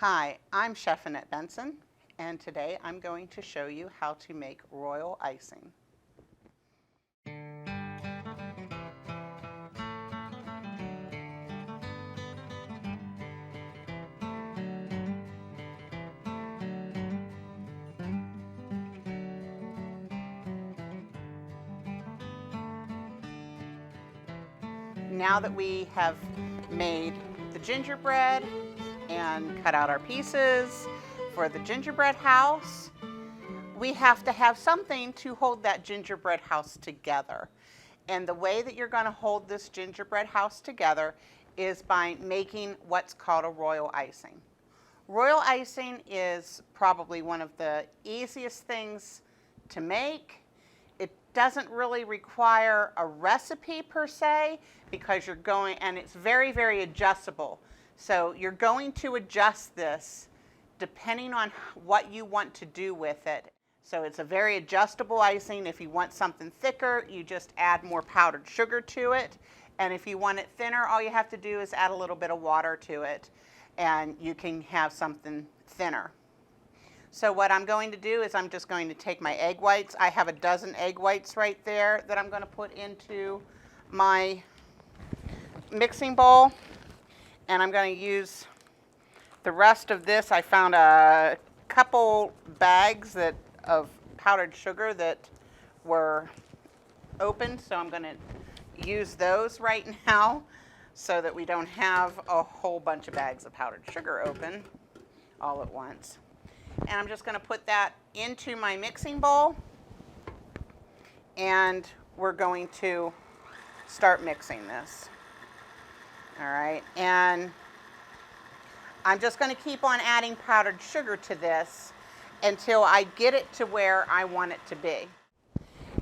Hi, I'm Chef Annette Benson, and today I'm going to show you how to make royal icing. Now that we have made the gingerbread and cut out our pieces for the gingerbread house, we have to have something to hold that gingerbread house together. And the way that you're going to hold this gingerbread house together is by making what's called a royal icing. Royal icing is probably one of the easiest things to make. It doesn't really require a recipe per se because you're going, and it's very, very adjustable. So you're going to adjust this depending on what you want to do with it. So it's a very adjustable icing. If you want something thicker, you just add more powdered sugar to it. And if you want it thinner, all you have to do is add a little bit of water to it, and you can have something thinner. So what I'm going to do is I'm just going to take my egg whites. I have a dozen egg whites right there that I'm going to put into my mixing bowl. And I'm going to use the rest of this. I found a couple bags of powdered sugar that were open, so I'm going to use those right now so that we don't have a whole bunch of bags of powdered sugar open all at once. And I'm just going to put that into my mixing bowl, and we're going to start mixing this. All right, and I'm just going to keep on adding powdered sugar to this until I get it to where I want it to be.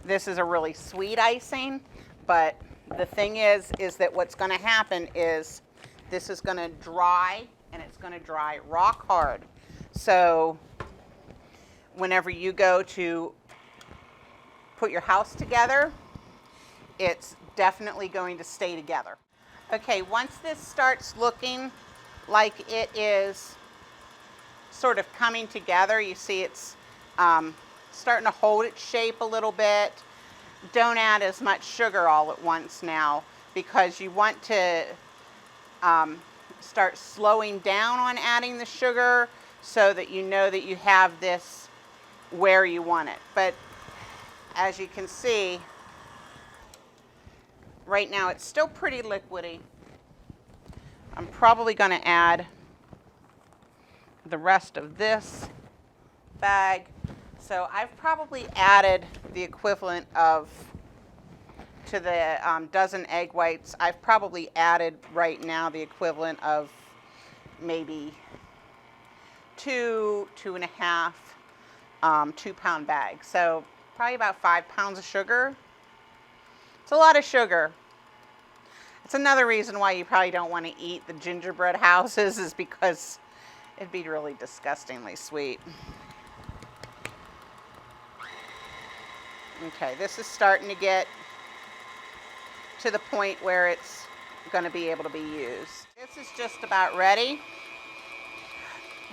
This is a really sweet icing, but the thing is that what's going to happen is this is going to dry, and it's going to dry rock hard. So whenever you go to put your house together, it's definitely going to stay together. Okay, once this starts looking like it is sort of coming together, you see it's starting to hold its shape a little bit. Don't add as much sugar all at once now, because you want to start slowing down on adding the sugar so that you know that you have this where you want it. But as you can see, right now it's still pretty liquidy. I'm probably going to add the rest of this bag. So I've probably added the equivalent of, to the dozen egg whites, I've probably added right now the equivalent of maybe 2.5 2-pound bags. So probably about 5 pounds of sugar. It's a lot of sugar. It's another reason why you probably don't want to eat the gingerbread houses, is because it'd be really disgustingly sweet. Okay, this is starting to get to the point where it's going to be able to be used. This is just about ready.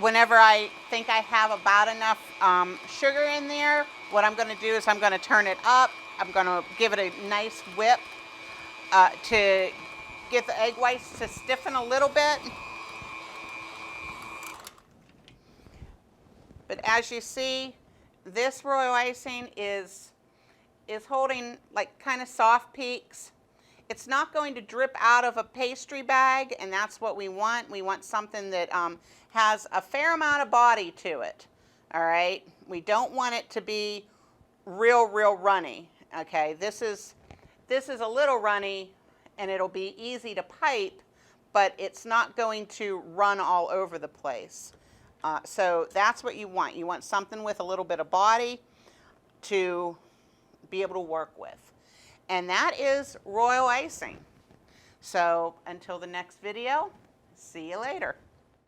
Whenever I think I have about enough sugar in there, what I'm going to do is I'm going to turn it up. I'm going to give it a nice whip to get the egg whites to stiffen a little bit. But as you see, this royal icing is holding like kind of soft peaks. It's not going to drip out of a pastry bag, and that's what we want. We want something that has a fair amount of body to it. All right, we don't want it to be real runny. Okay, this is a little runny, and it'll be easy to pipe, but it's not going to run all over the place. So that's what you want. You want something with a little bit of body to be able to work with. And that is royal icing. So until the next video, see you later.